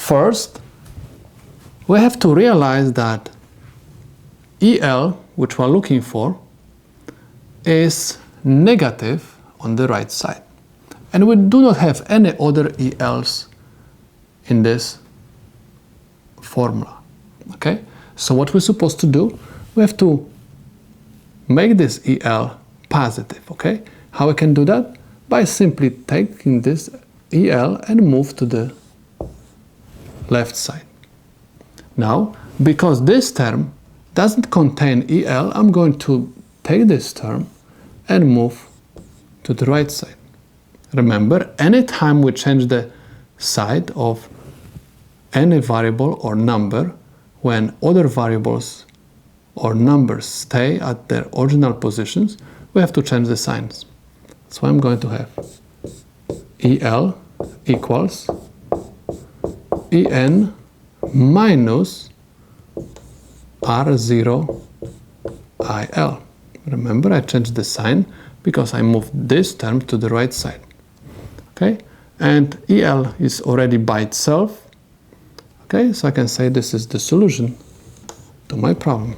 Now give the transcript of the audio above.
First, we have to realize that EL, which we're looking for, is negative on the right side. And we do not have any other ELs in this formula. Okay? So what we're supposed to do, we have to make this EL positive. Okay? How we can do that? By simply taking this EL and move to the left side. Now, because this term doesn't contain EL, I'm going to take this term and move to the right side. Remember, anytime we change the side of any variable or number, when other variables or numbers stay at their original positions, we have to change the signs. So I'm going to have EL equals EN minus R0 IL. Remember, I changed the sign because I moved this term to the right side. Okay? And EL is already by itself. Okay? So I can say this is the solution to my problem.